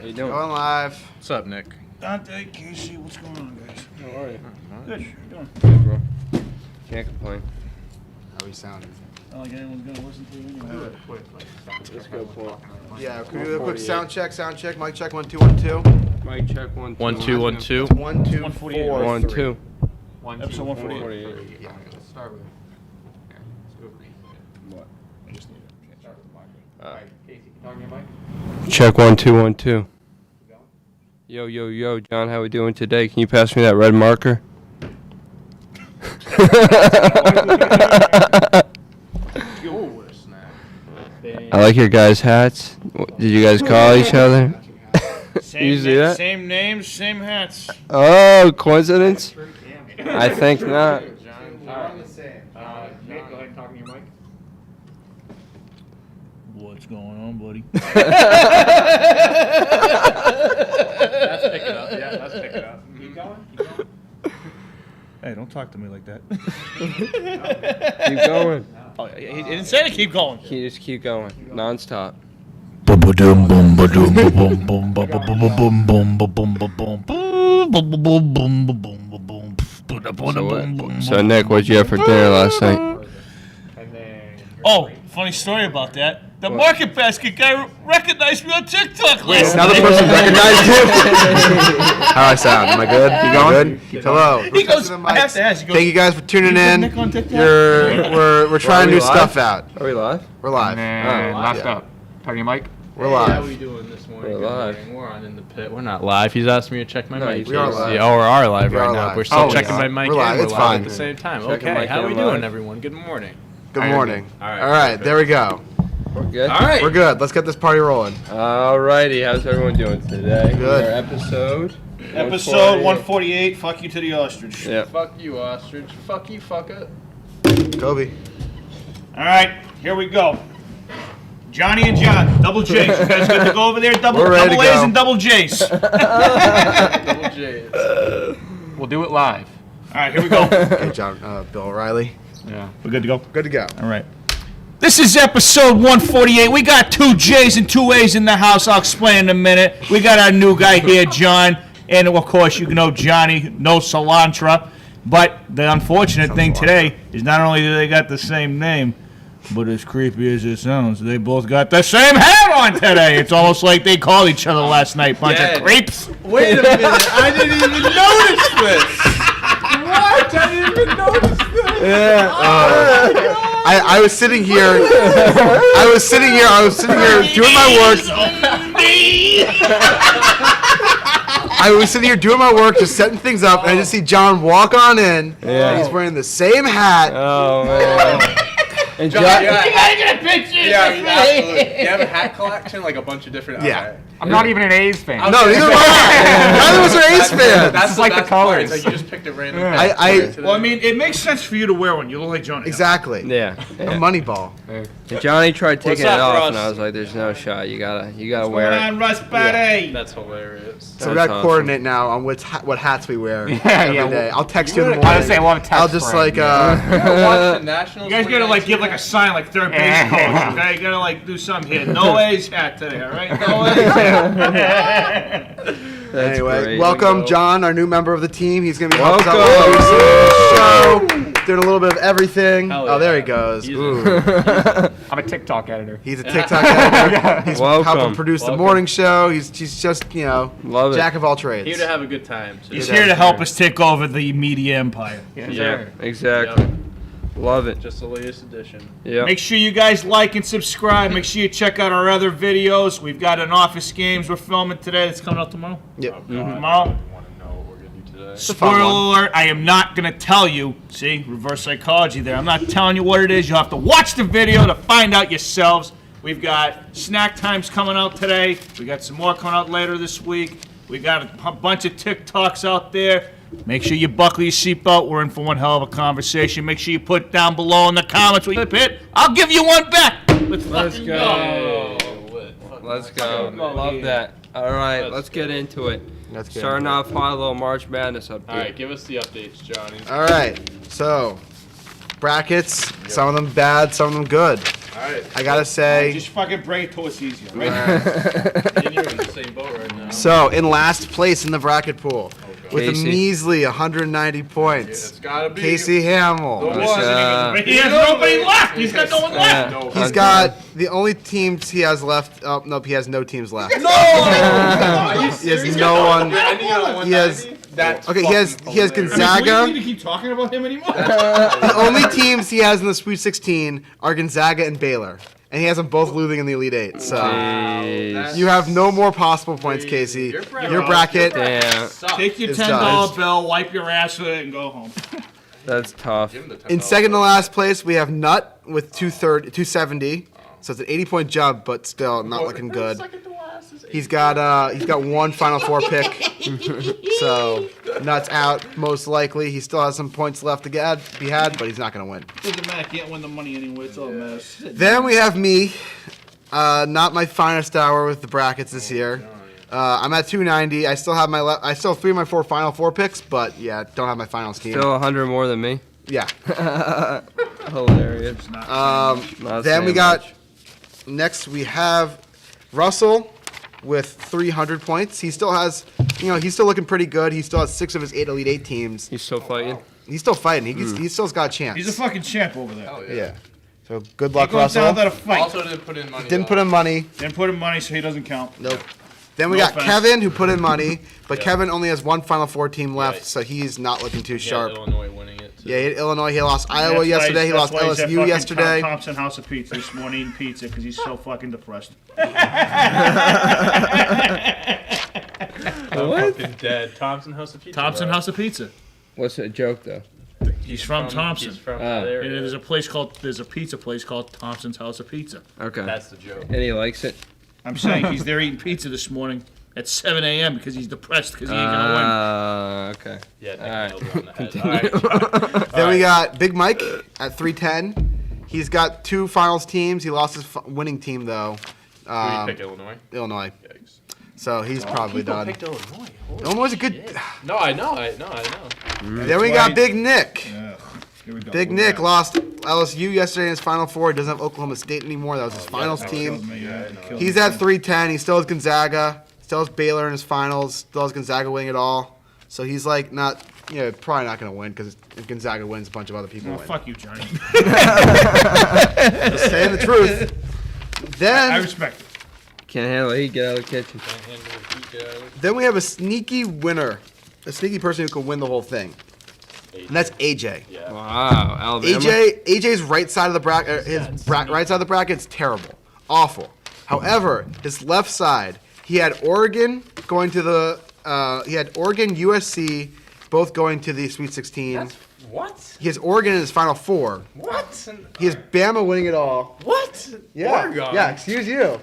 How you doing? Going live. What's up, Nick? Dante, Casey, what's going on, guys? How are you? Good. How you doing? Good, bro. Can't complain. How we sounding? Not like anyone's gonna listen to you anyway. Let's go for it. Yeah, can we do a quick sound check? Mic check, 1 2 1 2. Mic check 1 2 1 2 1 2. 1 2 148. 4 1 2. Episode 148. Yeah. Let's start with. What? Casey, can you talk your mic? Check 1 2 1 2. Yo, John, how we doing today? Can you pass me that red marker? I like your guys' hats. Did you guys call each other? You see that? Same names, same hats. Oh, coincidence? I think not. Nick, go ahead and talk in your mic. What's going on, buddy? Let's pick it up. Yeah, let's pick it up. Keep going. Hey, don't talk to me like that. Keep going. Oh, he didn't say to keep going. Just keep going. Non-stop. So Nick, what'd you have for dinner last night? Oh, funny story about that. The market basket guy recognized me on TikTok last Another night. person recognized you. How I sound? Am I good? You going? Good. Hello. He goes, I have to ask. He goes, Thank you guys for tuning in. Nick on TikTok? We're trying new stuff out. Are we live? We're live. Last Yeah. up. Talk your mic. We're How live. we doing this morning? We're Good live. morning. We're on In the Pit. We're not live. He's asked me to check my No, mic. we are live. Yeah, we are live We right are now. live. We're still Oh, checking yeah. my mic We're live. in. We're It's live fine. at the same time. Checking Okay, mic how in we live. doing, everyone? Good morning. Good morning. All right. All right, there we go. We're good? All right. We're good. Let's get this party rolling. Alrighty, how's everyone doing today? Good. Our episode? Episode 148, fuck you to the ostrich. Yeah. Fuck you, ostrich. Fuck you, fucker. Kobe. All right, here we go. Johnny and John, double J's. You guys good to go over there? Double We're ready to A's go. and double J's. All Double J's. We'll do it live. right, here we go. Okay, John. Bill O'Reilly. Yeah. We're good to go? Good to go. All right. This is episode 148. We got 2 J's and 2 A's in the house. I'll explain in a minute. We got our new guy here, John. And, of course, you know Johnny, no cilantro. But the unfortunate thing today is not only do they got the same name, but as creepy as it sounds, they both got the same hat on today. It's almost like they called each other last night. Bunch Yeah. of creeps. Wait a minute. I didn't even notice this. What? I didn't even notice this. Yeah. I was sitting here. I was sitting here doing my work. I was sitting here doing my work, just setting things up, and I just see John walk on in. Yeah. And he's wearing the same hat. Oh, man. And John, You gotta get a picture. Yeah, absolutely. You have a hat collection, like a bunch of different. Yeah. Okay. I'm not even an A's fan. No, neither was I. Neither was our Ace fans. That's like the best part. colors. It's like you just picked a random. Well, I mean, it makes sense for you to wear one. You look like Johnny. Exactly. yeah. A money ball. And Johnny tried taking it up, off, Russ? and I was like, "There's no shot. You gotta Come wear it." on, Russ Buddy. That's hilarious. So we That's got to awesome. coordinate now on what hats we wear every yeah, day. I'll text you in the morning. I would say we'll have a text I'll just thread. like Watch the Nationals. You guys gotta like give like a sign like third base coach, okay? You gotta like do something here. No A's hat today, all right? No A's. That's Anyway, great. welcome John, our new member of the team. He's gonna be helping us Welcome. out with the show, doing a little bit of everything. Hell Oh, there he yeah. goes. He's Ooh. I'm a TikTok editor. He's a TikTok editor. He's Welcome. helping produce the Welcome. morning show. He's just Love it. jack of all trades. Here to have a good time. So He's here to help us take over the media empire. Yes, Yeah, sir. exactly. Yep. Love it. Just the latest edition. Yeah. Make sure you guys like and subscribe. Make sure you check out our other videos. We've got an Office Games we're filming today. That's coming out tomorrow. Yep. Tomorrow. Want to know what we're gonna do today? a fun Spoiler one. alert, I am not going to tell you. See, reverse psychology there. I'm not telling you what it is. You'll have to watch the video to find out yourselves. We've got snack times coming out today. We got some more coming out later this week. We got a bunch of TikToks out there. Make sure you buckle your seatbelt. We're in for one hell of a conversation. Make sure you put down below in the comments what you hit. I'll give you one back. Let's fucking go. Let's go. Love that. All right, let's get into it. Let's get Starting into off hot, a little March Madness update. All right, give us the updates, Johnny. All right. So, brackets. Some of them bad, some of them good. I gotta say. Just fucking break it till it's easier, right? You're in the same boat right now. So in last place in the bracket pool with a Casey. measly 190 points, It's gotta be Casey Hamill. the one. He has nobody left. He's got no one left. No. He's got the only teams he has left. Oh nope, he has no teams left. No! He has no one. He has. That's Okay, he has We don't Gonzaga. need to keep talking about him anymore. The only teams he has in the Sweet 16 are Gonzaga and Baylor, and he has them both losing in the Elite Eight. So Jeez. you have no more possible points, Casey. Your bracket. Damn, Take your It's $10 done. bill, wipe your ass with it, and go home. that's tough. In second to last place, we have Nut with 270. So it's an 80-point jump, but still not looking good. He's got one Final Four pick, so Nut's out most likely. He still has some points left to be had, but he's not gonna win. Doesn't matter. Can't win the money anyway. It's all a mess. Then we have me, not my finest hour with the brackets this year. I'm at 290. I still have I still have 3 of my 4 Final Four picks, but yeah, don't have my finals team. Still 100 more than me. Yeah. Hilarious. Not Then saying we got much. next we have Russell with 300 points. He still has, he's still looking pretty good. He still has 6 of his 8 Elite 8 teams. He's still fighting. He's still fighting. He still's got a chance. He's a fucking champ over there. Yeah. So good He luck, goes Russell. down without a fight. Also didn't put in money. Didn't put in money. Didn't put in money, so he doesn't count. Nope. Then we No got offense. Kevin, who put in money, but Kevin only has 1 Final Four team left, Right. so he's not looking too Yeah, sharp. Illinois winning it. Too. Yeah, he had Illinois. He lost That's Iowa why yesterday. He that's lost why he's at LSU fucking yesterday. Thompson House of Pizza this morning eating pizza because he's so fucking depressed. I'm fucking dead. Thompson House of Pizza. Thompson bro. House of Pizza. What's a joke though? He's from Thompson. He's from Oh. there. And there's a pizza place called Thompson's House of Pizza. Okay. That's the joke. And he likes it. I'm saying he's there eating pizza this morning at 7 a.m. because he's depressed because he ain't gonna Okay. Yeah, Alright. nailed it on the head. All right. Then we got Big Mike at 310. He's got 2 finals teams. He lost his winning team, though. Who do you pick, Illinois? Illinois. Yikes. So he's probably done. Picked Illinois. Holy Illinois is a good. shit. No, I know. Then we got Big Nick. win. Here we go. Big Nick lost LSU yesterday in his Final Four. He doesn't have Oklahoma State anymore. That was his finals team. He's at 310. He still has Gonzaga. Still has Baylor in his finals. Still has Gonzaga winning it all. So he's like not, probably not going to win because if Gonzaga wins, a bunch of other people Oh, win. fuck you, Johnny. Just saying the truth. I Then, respect it. Can't handle it. He'd get out of the kitchen. then we have a sneaky winner, a sneaky person who can win the whole thing, and that's AJ. Yeah. Wow. Alabama. AJ's right side of the bracket, right side of the bracket is terrible, awful. However, his left side, he had Oregon going to the, he had Oregon, USC, both going to the Sweet 16. What? He has Oregon in his Final Four. What? He has Bama winning it all. What? Yeah, Oregon? yeah. Excuse you.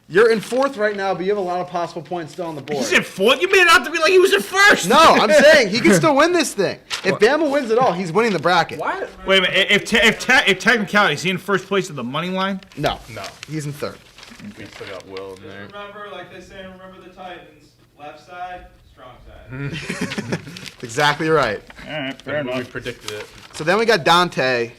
You're in 4th right now, but you have a lot of possible points still on the board. He's in 4th? You made it out to be like he was in 1st. No, I'm saying he can still win this thing. If Bama wins it all, he's winning the bracket. What? Wait a minute. If technicality, is he in 1st place of the money line? No, No. he's in 3rd. We still got Will in there. Remember, like they say, remember the Titans. Left side, strong side. That's exactly right. All right, fair We enough. predicted it. So then we got Dante,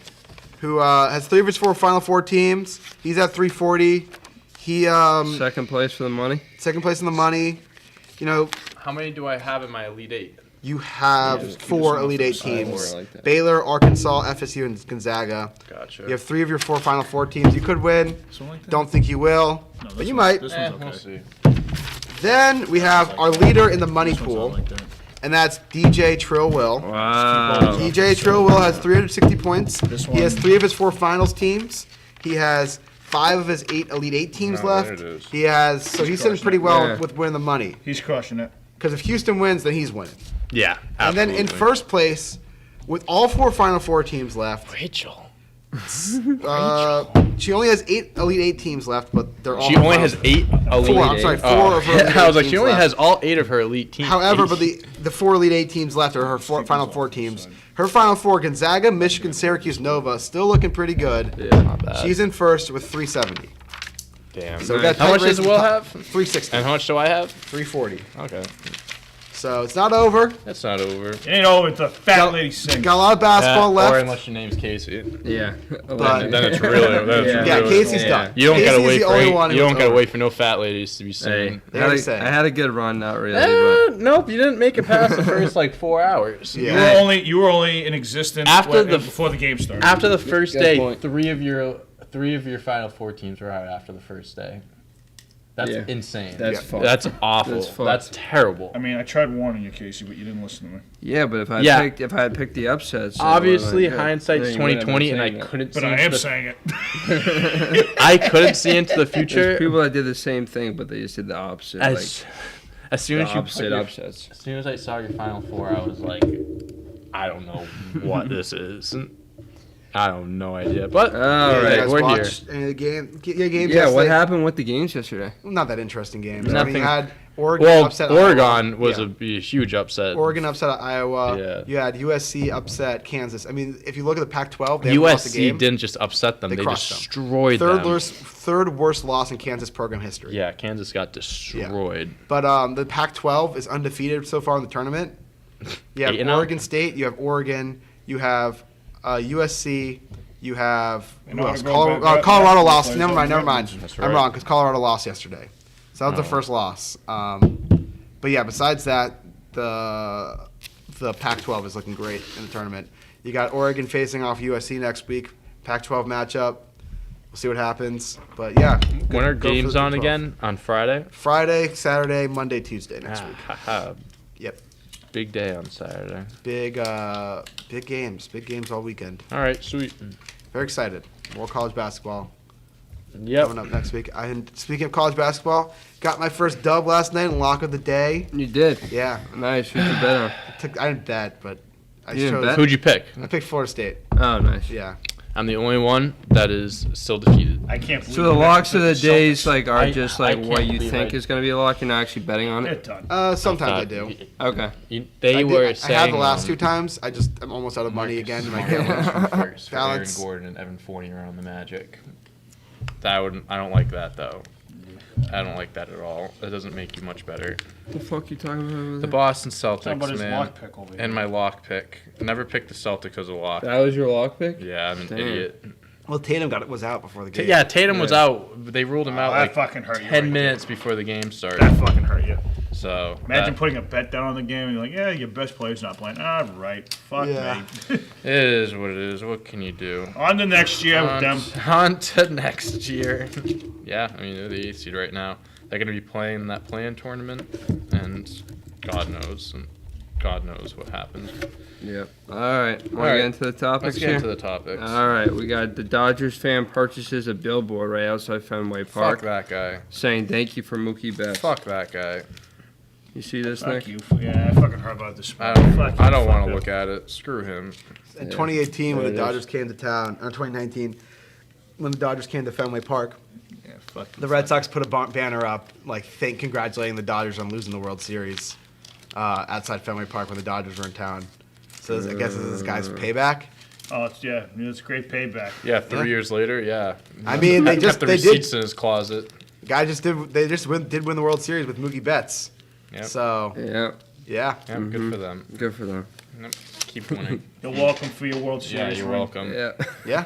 who has 3 of his 4 Final Four teams. He's at 340. He Second place for the money. second place in the money. How many do I have in my Elite Eight? You have 4 Elite 8 teams: Four, I like that. Baylor, Arkansas, FSU, and Gonzaga. Gotcha. You have 3 of your 4 Final Four teams. You could win. Something like that? Don't think you will, No, this but you one- might. This one's okay. We'll see. Then we have our leader in the money This one's pool, not like that. and that's DJ Trill Will. Wow. DJ Trill Will has 360 points. This He has one- 3 of his 4 finals teams. He has 5 of his 8 Elite 8 teams Oh, left. there it is. He has, so he's sitting pretty well Yeah. with winning the money. He's crushing it. Because if Houston wins, then he's winning. Yeah. And then in first place, with all 4 Final Four teams left, Rachel. she only has 8 Elite 8 teams left, but they're all. She only has 8 Elite 4. I'm sorry, 4 Oh. of her. Elite I was 8 like, she teams only left. has all 8 of her Elite teams. However, but the 4 Elite 8 teams left are her Final Four teams. Her Final Four: Gonzaga, Michigan, Syracuse, Nova, still looking pretty good. Yeah, not bad. She's in first with 370. Damn. So we got How tight much race does at the Will top. have? 360. And how much do I have? 340. Okay. So it's not over. That's not over. It ain't over until the fat lady sings. Got a lot of basketball Or left. unless your name's Casey. Yeah. But- Then it's really. Then it's Yeah, really Casey's Yeah. done. You don't Casey's gotta wait the for only one who you don't was gotta over. wait for no fat ladies to be Hey, singing. They already say. I had a good run, not really, Nope, you didn't make it past the first like 4 hours. Yeah. You were only in existence before the game started. After the first Good day, point. three of your Final Four teams were out after the first day. That's Yeah. insane. That's Yeah. fucked. That's awful. That's That's, fucked. terrible. I mean, I tried warning you, Casey, but you didn't listen to me. Yeah, but if I had picked the upsets, Obviously, then, hindsight's then you wouldn't have been 2020, and I saying that. couldn't. But see I into am the- saying it. I couldn't see into the There's future. people that did the same thing, but they just did the opposite. As soon The as you put opposite your- upsets. As soon as I saw your Final Four, I was like, I don't know what this is. I have no idea. But All Yeah, you right, guys we're here. watched any of the game? Yeah, games. Yeah, what yesterday? happened with the games yesterday? Not that interesting games. I mean, Nothing. you had Oregon Well, upset Oregon Iowa. was Yeah. a huge upset. Oregon upset Iowa. Yeah. You had USC upset Kansas. I mean, if you look at the Pac-12, they haven't lost a USC game. didn't just upset them; They they crushed them. destroyed Third them. worst loss in Kansas program history. Yeah, Kansas got destroyed. But the Pac-12 is undefeated so far in the tournament. You have 8-0? Oregon State. You have Oregon. You have USC. You have And who I else? wanna go back- Colorado back- lost. back- Never mind. Never mind. That's I'm right. wrong because Colorado lost yesterday. So that was the first loss. But yeah, besides that, the Pac-12 is looking great in the tournament. You got Oregon facing off USC next week. Pac-12 matchup. We'll see what happens. But yeah, When are go for games the on Pac-12. again? On Friday? Friday, Saturday, Monday, Tuesday next week. Haha. Yep. Big day on Saturday. Big games all weekend. All right, sweet. Very excited. More college basketball Yep. coming up next week. And speaking of college basketball, got my first dub last night, lock of the day. You did. Yeah, Nice. Who'd you bet on? I didn't bet, but I You didn't chose. bet? Who'd you pick? I picked Florida State. Oh, nice. Yeah. I'm the only one that is still defeated. I can't believe So the you locks of the actually days picked are I- just I like what can't you believe think I- is going to be a lock. You're not actually betting on the it. Celtics. They're done. Sometimes I thought- do. Okay. They were I saying had the last two times. I'm almost out of money again. My gambling. first for Aaron Balance. Gordon and Evan Fournier on the Magic. I don't like that though. I don't like that at all. That doesn't make you much better. What the fuck you talking about over The there? Boston Talking about Celtics, his man, lock pick over here. and my lock pick. Never picked the Celtics as a lock. That was your lock pick? Yeah, I'm an Damn. idiot. Well, Tatum was out before the game. Yeah, Tatum was out. They ruled him out that like fucking hurt you 10 right minutes before the game started. That fucking hurt you. So Imagine that- putting a bet down on the game and you're like, yeah, your best player's not playing. All right, fuck Yeah. me. it is what it is. What can you do? On to next year with them. On to next year. Yeah, I mean they're the 8th seed right now. They're going to be playing that play-in tournament, and God knows what happens. Yep. All right. Want to All right. get into the topics Let's get here? into the topics. All right. We got the Dodgers fan purchases a billboard right outside Fenway Park Fuck that guy. saying thank you for Mookie Betts. Fuck that guy. You see this, Fuck Nick? you. Yeah, I fucking heard about this. I don't Fuck want you, to look at it. Screw him. In 2018, when There the it is. Dodgers came to town, or 2019, when the Dodgers came to Fenway Park, Yeah, fuck you. the Red Sox put a banner up, like congratulating the Dodgers on losing the World Series outside Fenway Park when the Dodgers were in town. So I guess this is this guy's payback. Oh, it's great payback. Yeah, 3 years later, yeah. I mean, they kept the did. receipts in his closet. Guy just did. They just did win the World Series with Mookie Betts. Yep. So Yeah. yeah, Yeah, good for them. Good for them. Yep. Keep winning. You're welcome for your World Yeah, Series. you're ring. welcome. Yeah. yeah.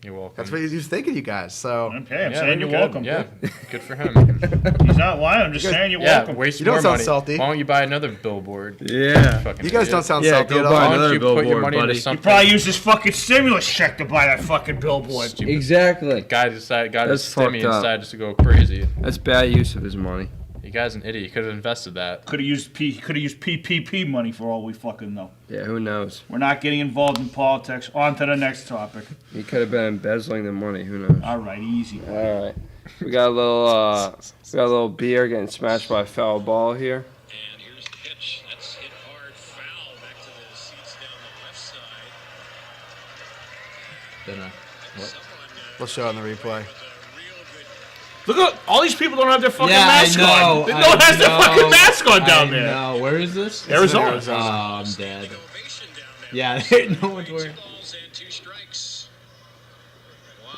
You're welcome. That's what he was thinking, you guys. So Okay, I'm Yeah, saying you're good. welcome. Yeah, good for him. He's not lying. I'm just You guys- saying you're Yeah, welcome. waste You don't more sound money. salty. Why don't you buy another billboard? Yeah. Fucking you guys idiot. don't sound Yeah, salty go at buy all. Why don't another you put your billboard, money buddy. into You something? probably use his fucking stimulus check to buy that fucking billboard. Stupid. Exactly. Guy decided, got his That's stimmy fucked up. and decided just to go crazy. That's bad use of his money. You guy's an idiot. You could have invested that. Could have used PPP money for all we fucking know. Yeah, who knows? We're not getting involved in politics. On to the next topic. He could have been embezzling the money. Who knows? All right, easy. All right. We got a little beer getting smashed by a foul ball here. And here's the pitch. That's hit hard, foul back to the seats down the left side. Then, what? Someone We'll show it on the replay. with a real good Look at all these people don't have their fucking Yeah, I mask know, on. No I one has their know, fucking mask on down there. No, where is this? Arizona. Oh, I'm dead. ovation down there. Yeah, no one's wearing. Balls and 2 strikes.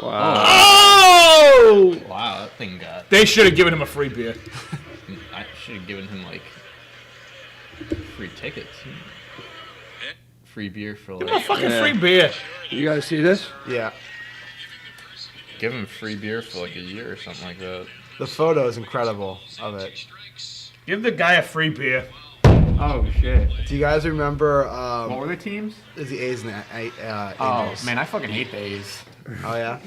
Wow. Oh! Wow, that thing got. They should have given him a free beer. I should have given him like Free tickets. Free beer for Give him a like. fucking free beer. You guys see this? Yeah. Give him free beer for like a year or something like that. The photo is incredible of it. Give the guy a free beer. Oh shit. Do you guys remember? What were the teams? Is the A's and the Oh Angels? man, I fucking hate the A's. Oh yeah.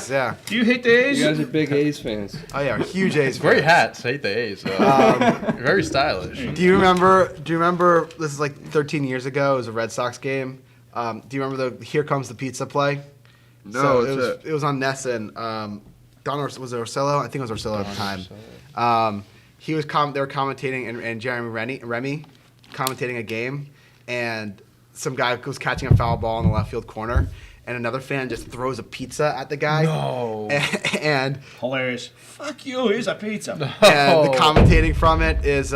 Yeah. Do you hate the A's? You guys are big A's fans. Oh yeah. Huge A's. Great fans. hats. Hate the A's. Very stylish. Do you remember? This is like 13 years ago. It was a Red Sox game. Do you remember the "Here Comes the Pizza" play? No, it was on Nesson. Was it Orsillo? I think it was Orsillo at the time. They were commentating, and Jeremy Remy commentating a game, and some guy was catching a foul ball in the left field corner, and another fan just throws a pizza at the guy. No. And Hilarious. Fuck you. Here's a pizza. and the commentating from it is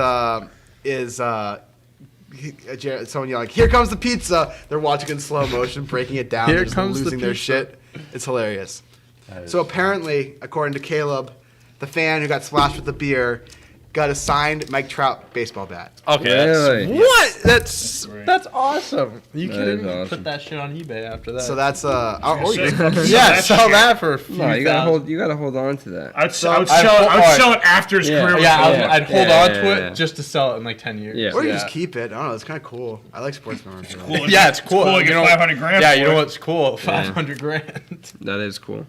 someone yelling, "Here comes the pizza!" They're watching in slow motion, breaking it down. Here They're just comes the losing their pizza. shit. It's hilarious. So apparently, according to Caleb, the fan who got splashed with the beer got a signed Mike Trout baseball bat. Okay. Really? What? That's awesome. You That couldn't is awesome. put that shit on eBay after that. So that's or you Shit. can- yeah, That's sell shit. that for a few No, you gotta thousand. hold on to that. I'd I'd sell it hold- after his Yeah. career. was Yeah, over. I'd hold Yeah, on yeah, to yeah. it just to sell it in like 10 years. Yeah. or you just keep it. I don't know. It's kind of cool. I like sports memorabilia. Cool. Yeah, it's cool. Cool to You get know- 500 grand. Yeah, for you know it. what's cool? 500 grand. That is cool.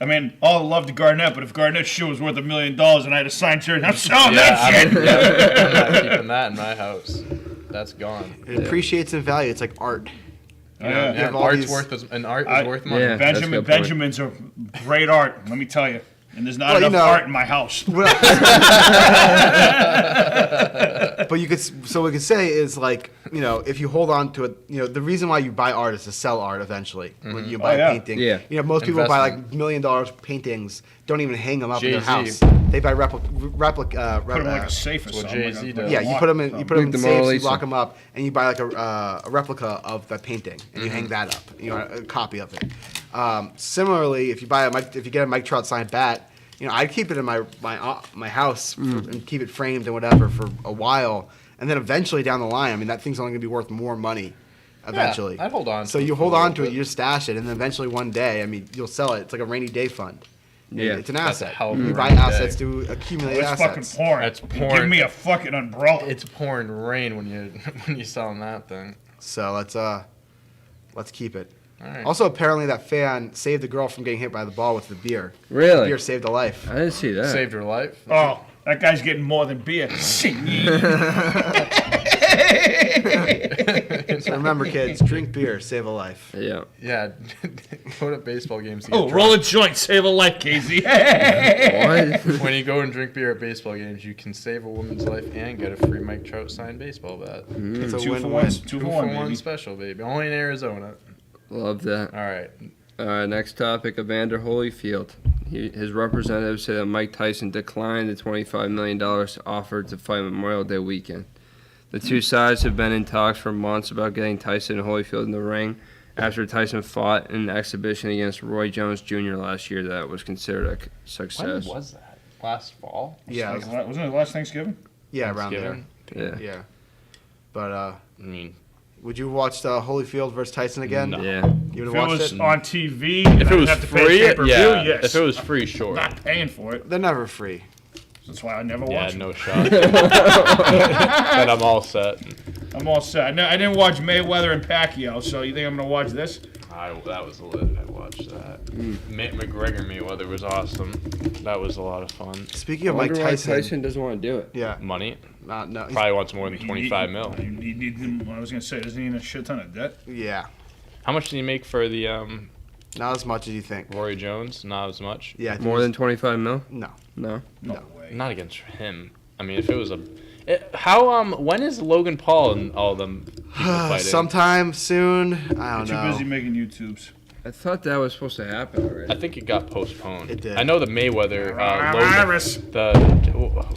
I mean, all the love to Garnett, but if Garnett's shoe was worth $1 million and I had a signed jersey, I'm selling Yeah, that shit. I'm not keeping that in my house. That's gone. It appreciates in value. It's like art. Oh, yeah. You have all Art's these- worth I- worth money. Yeah. That's a good point. Benjamins are great art, let me tell you. And there's not Well, you enough know- art in my house. But you could, so what we could say is like, if you hold on to it, the reason why you buy art is to sell art eventually. When you buy Oh, yeah. a painting, Yeah. most people buy like Investment. $1 million paintings, don't even hang them up in their Jay-Z. house. They buy Put them in like a safe or Well, something. Jay-Z like does. yeah, you put them in, Like the Mona safes, you Lisa. lock them up, and you buy like a replica of that painting, and you hang that up, a copy of it. Similarly, if you get a Mike Trout signed bat, I'd keep it in my house and keep it framed and whatever for a while, and then eventually down the line, I mean, that thing's only gonna be worth more money. Eventually, I'd hold on So to it you for hold a on little to it, bit. you just stash it, and then eventually one day, I mean, you'll sell it. It's like a rainy day fund. Yeah. It's an That's a asset. hell of a You buy rainy assets day. to accumulate It's fucking assets. pouring. That's Give pouring. me a fucking umbrella. It's pouring rain when you're selling that thing. So let's keep it. All right. Also, apparently that fan saved the girl from getting hit by the ball with the beer. The Really? beer saved a life. I didn't see that. Saved her life. Oh, that guy's getting more than beer. So remember, kids, drink beer, save a life. Yeah. Yeah, go to baseball games. To get Oh, drunk. roll a joint, save a life, Casey. What? When you go and drink beer at baseball games, you can save a woman's life and get a free Mike Trout signed baseball bat. It's a 2 for win-win. 1, 2 Two for for 1, one baby. special, baby. Only in Arizona. Love that. All right. Next topic, Evander Holyfield. His representatives say that Mike Tyson declined the $25 million offered to fight Memorial Day weekend. The two sides have been in talks for months about getting Tyson and Holyfield in the ring after Tyson fought in an exhibition against Roy Jones Jr. last year that was considered a success. When was that? Last fall? Yeah, Wasn't it last Thanksgiving? yeah, around there. Thanksgiving? Yeah. Yeah. But I mean, would you watch Holyfield versus Tyson again? No. Yeah. You If would it have watched was it? on TV, and if it I'd was have to pay free, pay-per-view, yeah. yes. If it was free, sure. Not paying for it. They're never free. That's why I never Yeah, watch it. no shot. Then I'm all set. I'm all set. I didn't watch Mayweather and Pacquiao, so you think I'm going to watch this? That was lit. I watched that. McGregor Mayweather was awesome. That was a lot of fun. Speaking I of Mike wonder why Tyson, Tyson doesn't want to do it. yeah, Money. no, he's- Probably wants more than 25 mil. I was going to say, doesn't he need a shit ton of debt? yeah, How much did he make for the not as much as you think. Roy Jones? Not as much. Yeah, I think More it's- than 25 mil? no. No. No No. way. Not against him. I mean, if it was when is Logan Paul and all of them people fighting? Sometime soon. I don't Too know. busy making YouTubes. I thought that was supposed to happen already. I think it got postponed. It did. I know the Mayweather. Virus.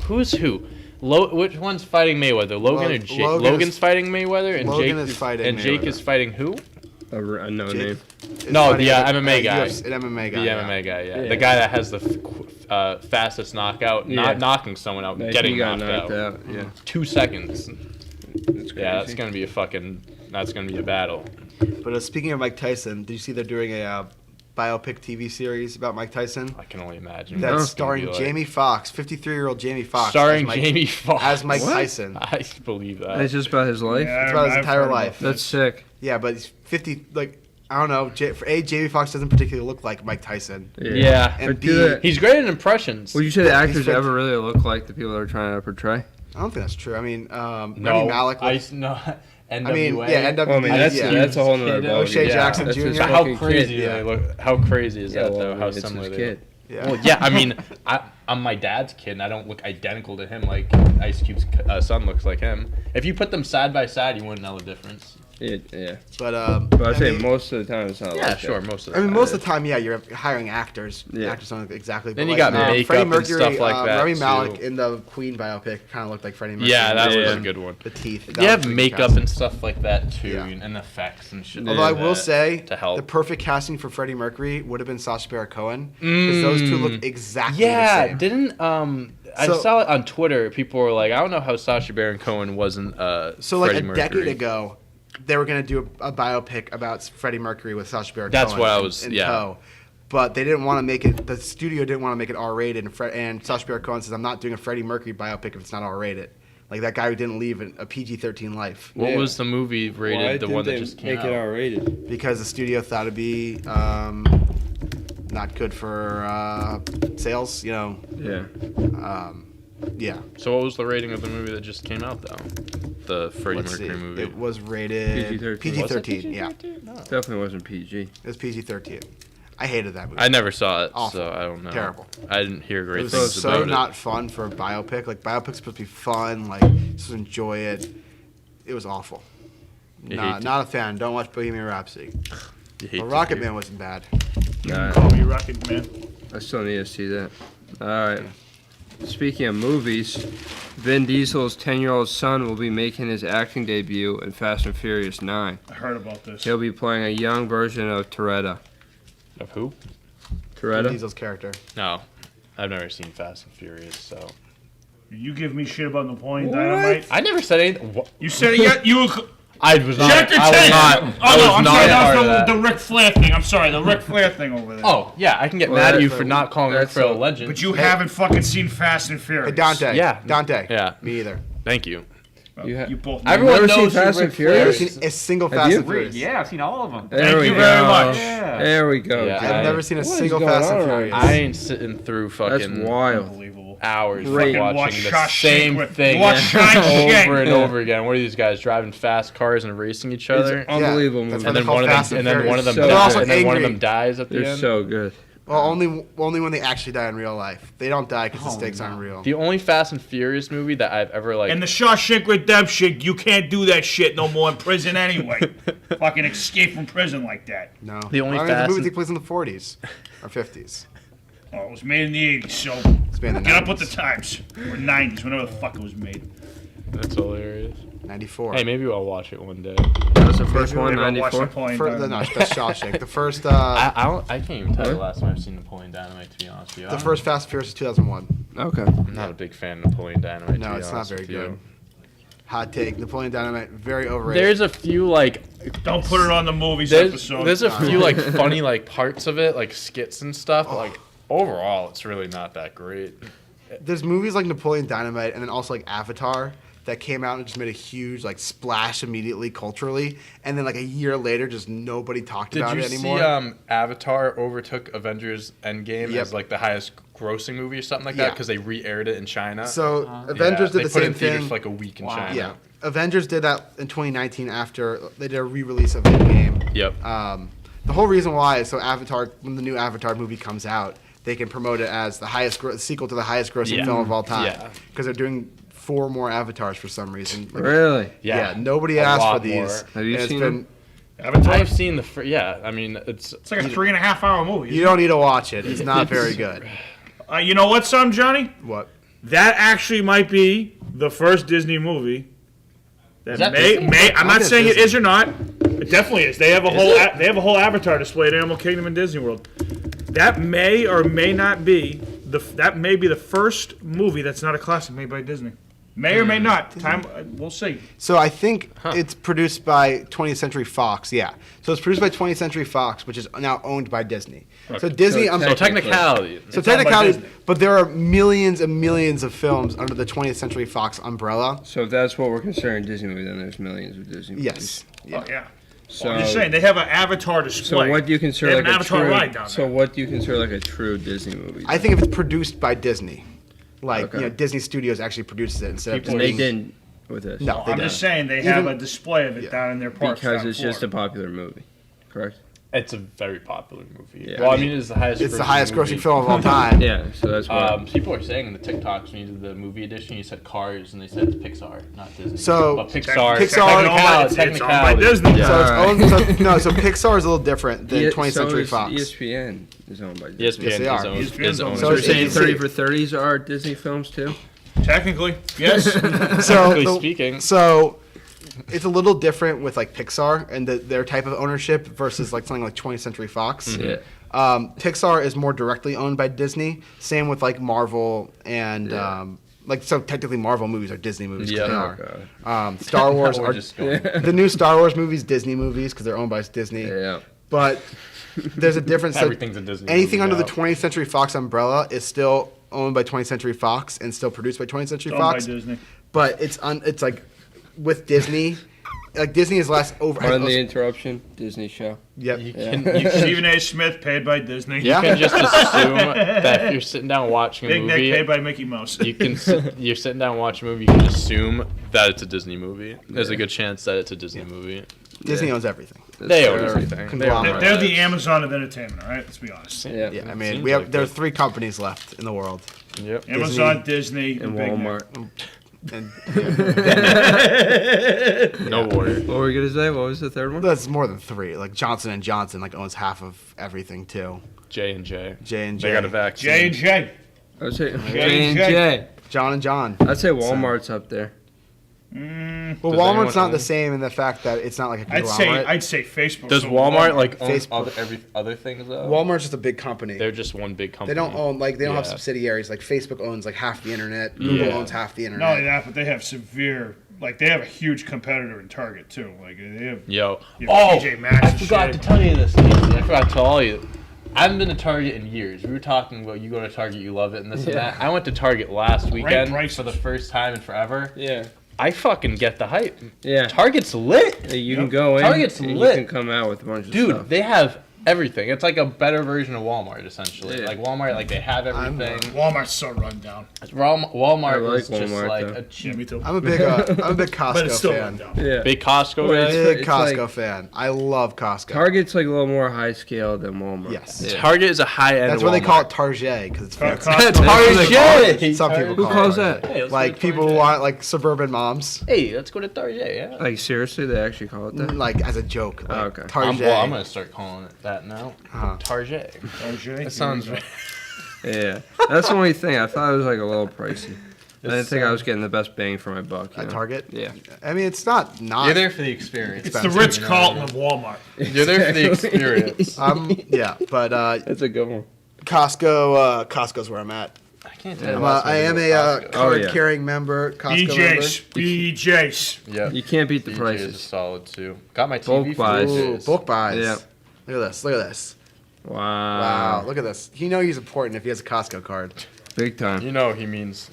Who's who? Which one's fighting Mayweather? Logan or Jake? Logan Logan's is- fighting Mayweather, and Logan Jake is fighting and Jake Mayweather. is fighting who? A no name. No, funny, the like, MMA guy. An MMA guy. The yeah. MMA guy, yeah. Yeah. The guy that has the fastest knockout, Yeah. not knocking someone out, He getting got knocked knocked out. out. Yeah. 2 seconds. That's crazy. Yeah, that's gonna be that's gonna be a battle. But speaking of Mike Tyson, did you see they're doing a biopic TV series about Mike Tyson? I can only imagine. That's what it's gonna starring be like. Jamie Foxx, 53-year-old Jamie Foxx. Starring as Mike, Jamie Foxx. as Mike What? Tyson. I believe that. It's just about his life. It's about his I've entire heard about life. That's sick. Yeah, but he's 50. Like I don't know. Jamie Foxx doesn't particularly look like Mike Tyson. Yeah. And But B, do that- He's great at impressions. Would you say the Yeah, actors he's ever really look like the people they're trying to portray? I don't think that's true. I mean, no, Rami Malek. no. NWA. I mean, yeah, NWA. Well, I mean, that's a whole nother Kid, ballgame. O'Shea Jackson That's his Jr. How fucking crazy kid. do they look? How crazy is Yeah, that well, though? I mean, How it's similar his they kid. Yeah. Well, yeah, I mean, I'm my dad's kid, and I don't look identical to him like Ice Cube's son looks like him. If you put them side by side, you wouldn't know the difference. Yeah. But But I'd I say mean, most of the time it's not Yeah, like sure, that. most of the I mean, time. most of the time, yeah, you're hiring actors. Yeah. Actors don't look exactly. Then but you got makeup Freddie and Mercury, stuff like that, Rami too. Malek in the Queen biopic kind of looked like Freddie Mercury. Yeah, that Yeah. was a good one. The teeth. That You was have a good makeup casting. and stuff like that too, Yeah. and effects and shit. Although I like will that say, to help. the perfect casting for Freddie Mercury would have been Sacha Baron Cohen because those two look exactly the Yeah, same. didn't I So- saw it on Twitter. People were like, I don't know how Sacha Baron Cohen wasn't So like Freddie a decade Mercury. ago, they were gonna do a biopic about Freddie Mercury with Sacha Baron That's Cohen. what I was- in yeah. tow. But they didn't want to make it. The studio didn't want to make it R-rated, and Sacha Baron Cohen says, "I'm not doing a Freddie Mercury biopic if it's not R-rated." Like that guy who didn't leave a PG-13 life What Yeah. was the movie rated? Why the didn't one that they just came make out. it R-rated? because the studio thought it'd be not good for sales. You know, Yeah. yeah. So what was the rating of the movie that just came out though? The Freddie Let's Mercury see. movie. It was rated PG-13. PG-13. Yeah, Definitely wasn't PG. it was PG-13. I hated that movie. I never saw it, Awful. so I don't know. Terrible. I didn't hear It great was things so about not it. fun for a biopic. Like biopics supposed to be fun, like just enjoy it. It was awful. You Nah, hate not a fan. Don't watch Bohemian Rhapsody. You hate Well, to Rocket hear. Man wasn't bad. Nah, Call me Rocket Man. I still need to see that. All right. Speaking of movies, Vin Diesel's 10-year-old son will be making his acting debut in Fast and Furious 9. I heard about this. He'll be playing a young version of Toretto. Of who? Vin Toretto? Diesel's character. No, I've never seen Fast and Furious, so You give me shit about Napoleon Dynamite. I never said anything. What? You said it yet? You. I was not. Check your I was tape. not. Oh I was no, I'm not sorry. a part That of was that. the Ric Flair thing. I'm sorry, the Ric Flair thing over there. Oh yeah, I can get Well, mad at you that's for not calling Ric that's Flair a a- legend. But you haven't fucking seen Fast and Furious. Hey, Dante. Yeah. Dante. Yeah. Me either. Thank you. You ha- You both. Everyone never seen knows who Fast and Ric Furious? Never Flair seen is. a single Have Fast you? and Furious. Yeah, I've seen all of them. There Thank we you go. very much. Yeah. There we go. Yeah, Jay. I've never seen a What is single going Fast and on Furious. I ain't sitting through That's fucking wild. Unbelievable. hours Great. watching Watch the Shawshank same with- thing watch Shawshank. over and over again. What are these guys driving fast cars and racing each other? It's unbelievable that's movie. why And then they're one of called them, Fast and and then one of them, Furious. They're dies, also and then one of angry. them dies at the They're end. so good. Well, only when they actually die in real life. They don't die because the stakes aren't real. The only Fast and Furious movie that I've ever like. And the Shawshank Redemption, you can't do that shit no more in prison anyway. Fucking escape from prison like that. No. The only I mean, Fast the movie and- takes place in the 40s or 50s. Oh, it was made in the 80s, so It's made in the get up with the 90s. times. Or 90s, whenever the fuck it was made. That's hilarious. 94. Hey, maybe I'll watch it one day. That was the first one, Maybe I'll watch 94. Napoleon No, Dynamite. that's Shawshank. The first, I can't even tell you the last time I've seen Napoleon Dynamite. To be honest with you, the first Fast and Furious is 2001. Okay. I'm not a big fan of Napoleon Dynamite. No, to be it's not honest very with you. good. Hot take. Napoleon Dynamite, very overrated. There's a few like Don't put it on the movies there's episode. there's a few like funny like parts of it, like skits and stuff. But, like overall, it's really not that great. There's movies like Napoleon Dynamite and then also like Avatar that came out and just made a huge like splash immediately culturally, and then like a year later, just nobody talked Did about you it anymore. see Avatar overtook Avengers Endgame Yep. as like the highest grossing movie or something like Yeah. that because they re-aired it in China? So Yeah, Avengers they did the put it same in theaters thing. for like a week in China. Yeah, Avengers did that in 2019 after they did a re-release of Endgame. Yep. The whole reason why is so Avatar, when the new Avatar movie comes out, they can promote it as the highest sequel to the highest grossing Yeah. film of all time. Yeah. Because they're doing 4 more Avatars for some reason. Like, Really? yeah, nobody A asked for lot these. more. Have you And it's seen been- them? Avatar? I've seen the yeah. I mean, it's It's like a 3.5-hour movie. You don't need to watch it. It's not very good. You know what, son, Johnny? What? That actually might be the first Disney movie that that may Disney? may. I'm I not think saying it's it is or not. Nice. definitely is. They have a they have a whole Avatar display at Animal Kingdom and Disney World. That may or may not be the first movie that's not a classic made by Disney. May or may not. We'll see. So I think it's produced by 20th Century Fox. Yeah. So it's produced by 20th Century Fox, which is now owned by Disney. So Disney. So technicality. So owned by technicality, Disney. but there are millions and millions of films under the 20th Century Fox umbrella. So if that's what we're considering Disney movie, then there's millions of Disney movies. Yes. Oh, yeah. So, I'm just saying, they have an Avatar display. so what do you They consider have like an a Avatar true? ride down So there. what do you consider like a true Disney movie? I think if it's produced by Disney, like Okay. Disney Studios actually produces it instead of and they Disney. didn't with this. No, they I'm didn't. just saying they have Even- a display of it down in their parks. because down it's just a Florida. popular movie, correct? It's a very popular movie. Yeah. Well, I mean, it's the highest. It's the highest grossing movie. film of all time. Yeah, so that's why. People are saying in the TikToks when you did the movie edition, you said Cars, and they said it's Pixar, not Disney. So- but Pixar, Pixar- It's owned by Disney. Yeah. So it's Alright. owned. So Pixar is a little different than Yeah, 20th so Century is Fox. ESPN is owned by Disney. ESPN Yes, they are. is owned. So So you're it's saying ABC. 30 for 30s are Disney films too? Technically, yes. So Technically the- speaking. So it's a little different with like Pixar and their type of ownership versus like something like 20th Century Fox. Yeah. Pixar is more directly owned by Disney. Same with like Marvel and Yeah. so technically Marvel movies are Disney movies. 'Cause Yeah. they Oh, are. God. Star Wars We're are just going. the new Star Wars movies Disney movies because they're owned by Disney. Yeah. But there's a difference. Like, Everything's a Disney. anything movie under the now. 20th Century Fox umbrella is still owned by 20th Century Fox and still produced by 20th Century Owned by Fox. Disney. But it's like with Disney, like Disney is less over. Pardon the interruption. Disney show. Yep. You Yeah. can, you can, Stephen A. Smith paid by Disney. Yeah. you can just assume that if you're sitting down watching a Big Nick movie, paid by Mickey Mouse. you're sitting down watching a movie, you can assume that it's a Disney movie. There's a good chance that it's a Disney movie. Disney owns everything. They own They're everything. conglomerate. They're the Amazon of entertainment, all right? Let's be honest. Yeah. Yeah, I mean, Seems we have like there are it. 3 companies left in the world. Yep. Amazon, Disney, And Big Nick. Walmart. And No water. What were we gonna say? What was the third one? that's more than 3. Like Johnson and Johnson like owns half of everything too. J&J. J&J. They got a vaccine. J&J. I would say J&J. J&J. John and John. I'd say Walmart's up there. Well, Does Walmart's anyone not own- the same in the fact that it's not like a I'd say conglomerate. Facebook. Does So Walmart like own Facebook. other things though? Walmart's just a big company. They're just one big company. They don't own they don't have Yeah. subsidiaries. Like Facebook owns like half the internet. Google Yeah. owns half the Not only internet. that, but they have they have a huge competitor in Target too. Like they have. Yo. You have TJ Maxx I and forgot shit. to tell you this. Casey. I forgot to tell you. I haven't been to Target in years. We were talking about you go to Target, you love it, and this and that. I went to Target last weekend prices. for the first time in forever. Yeah. I fucking get the hype. Yeah. Target's lit. You can go in. Target's and lit. You can come out with a bunch of Dude, stuff. they have everything. It's like a better version of Walmart, essentially. Yeah. Like Walmart, like they have everything. Walmart's so run down. Walmart I like is just Walmart, like though. a Yeah, cheap, me too. I'm a big Costco But it's still fan. run down. Yeah. big Costco. Well, guy. Big It's Costco like- fan. I love Costco. Target's like a little more high scale than Walmart. Yes. Yeah. Target is a high end. That's why they call it Target because it's fancy. Costco. Target. Some people Who call calls it that? Target. Hey, let's Like go to people who Target. want like suburban moms. Hey, let's go to Target. Yeah. Like seriously, they actually call it that? Like as a joke. Like, Oh, okay. Target. I'm gonna start calling it that now. Uh-huh. Target. Target. That sounds right. Yeah. That's the only thing. I thought it was like a little pricey. I didn't think I was getting the best bang for my buck. you At know? Target. Yeah. I mean, it's not. You're there for the experience. It's the Ritz Carlton of Walmart. You're there for the experience. Yeah, but That's a good one. Costco's where I'm at. I can't tell you. the last I time am I a went to Costco. card-carrying member, Costco BJ's. BJ's. Yeah. You can't beat the BJ is prices. solid too. Got my Bulk TV for buys. member. Ooh, BJ's. bulk buys. Yeah. Look at this. Look at this. Wow. Wow. Look at this. You know he's important if he has a Costco card. Big time. You know he means.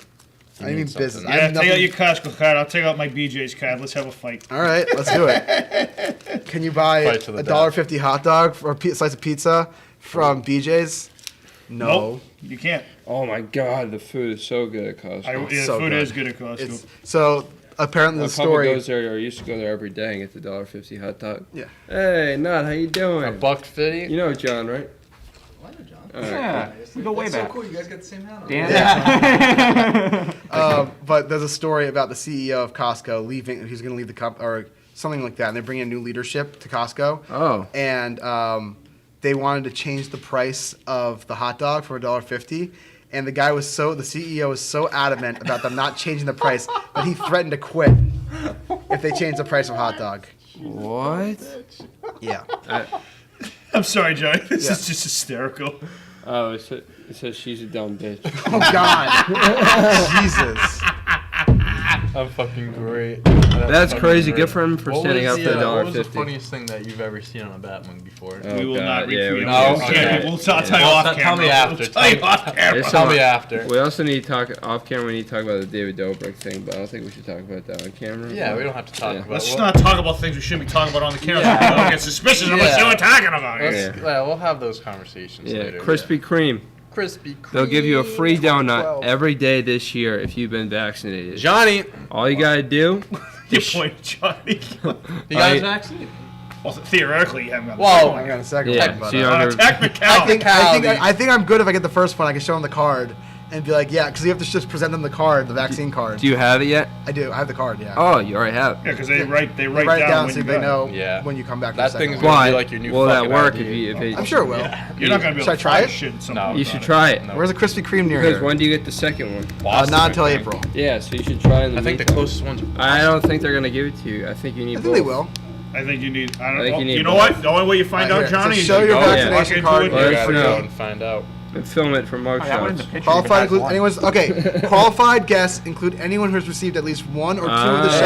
I mean business. something. I have Yeah, take out nothing- your Costco card. I'll take out my BJ's card. Let's have a fight. All right, let's do it. Can you buy Fight to the a death. $1.50 hot dog or a slice of pizza from BJ's? No. Nope, you can't. Oh my god, the food is so good at Costco. Yeah, so food good. is good at Costco. It's so apparently My the papa story. goes there, or used to go there every day and get the $1.50 hot dog. Yeah. Hey, Nut, how you A doing? $1.50. You know John, right? Yeah, we go way back. Cool, you guys got the same hat on. Dan? But there's a story about the CEO of Costco leaving. He's going to leave the company or something like that, and they're bringing new leadership to Costco. Oh. And they wanted to change the price of the hot dog from $1.50. And the CEO was so adamant about them not changing the price that he threatened to quit if they changed the price of hot dog. What? Yeah. I'm sorry, Johnny. This Yeah. is just hysterical. Oh, it says she's a dumb bitch. Oh God. Jesus. I'm fucking great. That's fucking crazy. great. Good for him for What standing was- up for the What was the $1.50. funniest thing that you've ever seen on a Batman before? Oh, We will God, not yeah, repeat we it. No, can't. okay. We'll tell you Well, off tell camera. me after. We'll tell you off camera. There's Tell some- me after. We also need to talk off camera. We need to talk about the David Dobrik thing, but I don't think we should talk about that on camera. Yeah, we don't have to talk Yeah. about. Let's what- not talk about things we shouldn't be talking about on the camera. We don't get suspicious of what Yeah. you were talking about. Let's, Yeah. yeah, we'll have those conversations Yeah, later. Krispy Kreme. Krispy Kreme. They'll give you a free donut 2012. every day this year if you've been vaccinated. Johnny, All you gotta do. Your point, Johnny. you got his I- vaccine? Well, theoretically, you haven't got the Well, second I one got yet. a second Yeah, one, but, so you uh, don't On a ever- technicality. I think I'm good if I get the first one. I can show them the card and be like, yeah, because you have to just present them the card, the vaccine card. Do you have it yet? I do. I have the card. Yeah. Oh, you already have. Yeah, because they write They write it down when so you they go. know Yeah. when you come back. For That the second thing's one. gonna Why? be like your new Will that fucking work ID. if it? I'm sure it will. You're not going to be Should I able to try try it? shit in some No. point You should on try it. No. Where's the Krispy Kreme near Because here? when do you get the second one? Boston, Not I until think. April. Yeah, so you should try in the I think the meantime. closest ones. Are I don't think they're gonna give it to you. I think you need I both. think they will. I think you need. I don't I think know. you need You know both. what? The only way you find Right out, here. Johnny, So is show you your go vaccination walk into card. it, Let You us gotta know. go and find out. And film it for mug Oh, yeah, I wanted shots. the picture. Qualified you guys include won. anyone's okay. Qualified guests include anyone who has received at least one or two of the Ah. shots.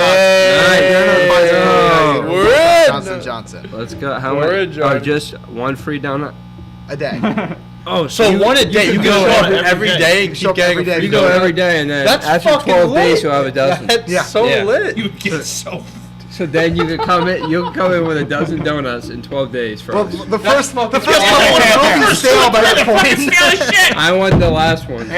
Hey. Pfizer, Yo. We're in. Johnson & Johnson Let's go. How We're many? in, John. Oh, just one free donut. a day. Oh, So one a day. You can go show up every every day. day You and show keep up getting every day. a free You go donut. every day, and then That's after fucking 12 lit. days, you'll have a dozen. That's Yeah. so Yeah. lit. You get so. So then you can come in. You can come in with a dozen donuts in 12 days for Well, us. the first couple will Yeah. be stale by that point. shit. I want the last one.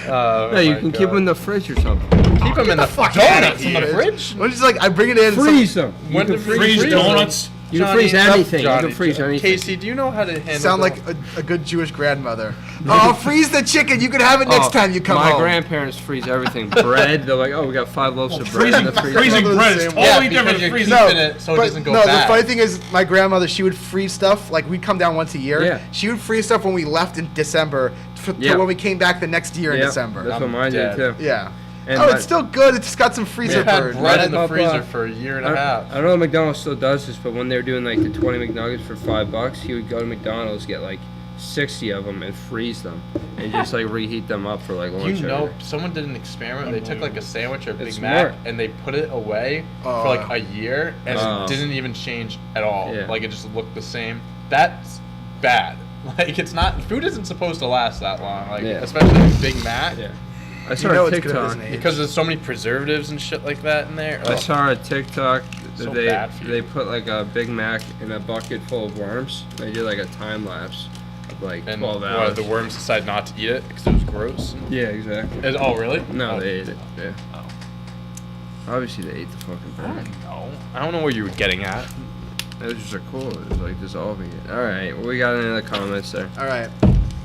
Oh, No, you my can God. keep them in the fridge or something. Keep them in the fuck donuts outta in the here. fridge. When it's like I bring it in. Freeze them. You When can to Freeze freeze donuts. You can Johnny, freeze no, anything. You Johnny, can freeze anything. Casey, do you know how to handle? Sound like a good Jewish grandmother. Oh, freeze the chicken. You can have it next Oh, time you come my home. grandparents freeze everything. Bread. They're like, oh, we got 5 loaves of bread in the freezer. Freezing Those bread is same- totally Yeah, different because than you're freezing. keeping it so it doesn't go no, bad. the funny thing is, my grandmother, she would freeze stuff. Like we'd come down once a year. Yeah. She would freeze stuff when we left in December to Yeah. when we came back the next year in Yep, December. That's what I'm mine did dead. too. Yeah. And oh, my- it's still good. It's just got some freezer We've had burn. bread in the Up, freezer for a year and a half. I don't know if McDonald's still does this, but when they were doing like the 20 McNuggets for $5, he would go to McDonald's, get like 60 of them, and freeze them, and just like reheat them up for like lunch. You know, every day. someone did an experiment. They took like a sandwich or a Big It's Mac smart. and they put it away Oh. for like a year and Oh. it didn't even change at all. Yeah. Like it just looked the same. That's bad. Like it's not. Food isn't supposed to last that long. Like Yeah. especially a Big Mac. Yeah. I You saw know a it's good at TikTok. this age. Because there's so many preservatives and shit like that in there. I Ugh. saw a TikTok that So they bad for you. they put like a Big Mac in a bucket full of worms. They did like a time lapse of like And 12 what, hours. the worms decided not to eat it because it was gross. Yeah, exactly. Oh really? No, Oh. they ate it. Yeah. Oh. Obviously, they ate the fucking I bird. don't know. I don't know where you were getting at. It was just a cool. It was like dissolving it. All right, what we got in the comments there? All right.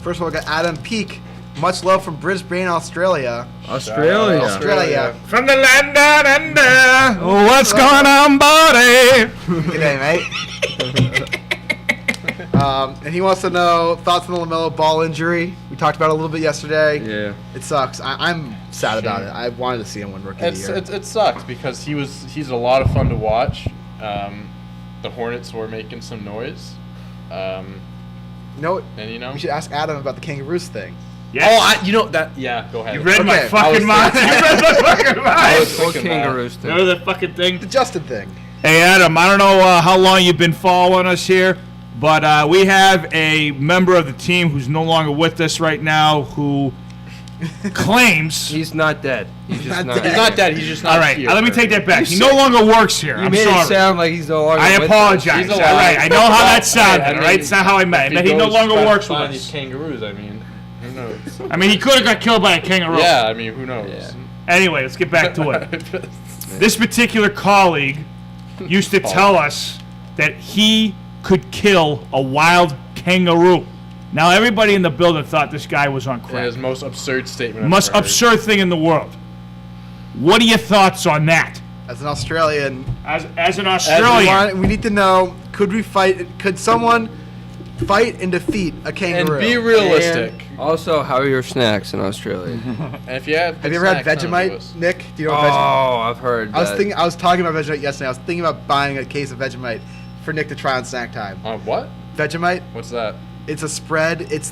First of all, we got Adam Peak. Much love from Brisbane, Australia. Australia. Australia. From the land down under. What's going on, buddy? Good day, mate. And he wants to know thoughts on the LaMelo Ball injury. We talked about it a little bit yesterday. Yeah. It sucks. I'm sad about it. I wanted to see him win Rookie of the Year. It sucks because he's a lot of fun to watch. The Hornets were making some noise. You know, And you know. we should ask Adam about the Kangaroos thing. Yes. you know that. Yeah, go ahead. You read my Okay, fucking mind. You read my fucking I was mind. What thinking that. kangaroos thing? Remember that fucking thing? The Justin thing. Hey, Adam, I don't know how long you've been following us here, but we have a member of the team who's no longer with us right now who claims. He's not dead. He's just not. He's not dead. He's just not All right, here. let me take that back. He no longer works here. You I'm made sorry. it sound like he's no longer. I with apologize. He's All alive. right, I know how that sounded. I All mean, right, it's not how I meant. If He no goes longer try to works with find these us. kangaroos. I mean, who knows? I mean, he could have got killed by a kangaroo. Yeah, I mean, who knows? Yeah. Anyway, let's get back to it. This particular colleague used to tell us that he could kill a wild kangaroo. Now, everybody in the building thought this guy was on Yeah, crack. his most absurd statement. I've Most ever heard. absurd thing in the world. What are your thoughts on that? As an Australian, As an Australian, we need to know: could we fight? Could someone fight and defeat a And kangaroo? be realistic. Also, how are your snacks in Australia? And if you have Have you ever had Vegemite, Nick? Do you know what Vegemite? Oh, I've heard. I was that. thinking. I was talking about Vegemite yesterday. I was thinking about buying a case of Vegemite for Nick to try on snack time. What? Vegemite. What's that? It's a spread. It's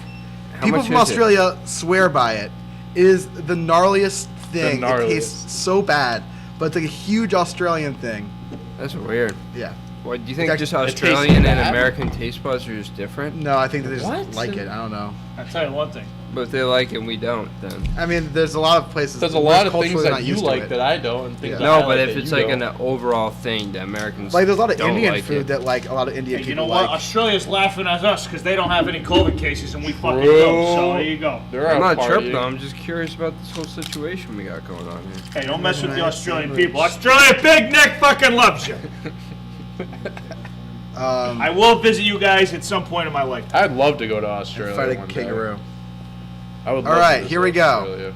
How people much from is Australia swear by it. It is the gnarliest thing. gnarliest. It tastes so bad, but it's like a huge Australian thing. That's weird. Yeah. What do you think? It Just tastes Australian and bad? American taste buds are just different? No, I think they just What? like it. I don't know. I'll tell you one thing. But if they like it, and we don't. Then I mean, there's a lot of places. There's a where lot of culturally things they're that not you used to like it. that I don't, and things Yeah. that no, I but like if that it's you like don't. an overall thing, the Americans Like there's a lot of don't Indian like food it. that like a lot of Indian Hey, you people know what? like. Australia's laughing at us because they don't have any COVID cases and we fucking True. do. So there you go. They're I'm out not tripping. partying. Though. I'm just curious about this whole situation we got going on here. Hey, don't mess with the Vegemite Australian sandwich. people. Australia, Big Nick fucking loves you. I will visit you guys at some point in my life. I'd love to go to Australia. Fight a one day. kangaroo. I would. All love right, to visit here we go. Australia.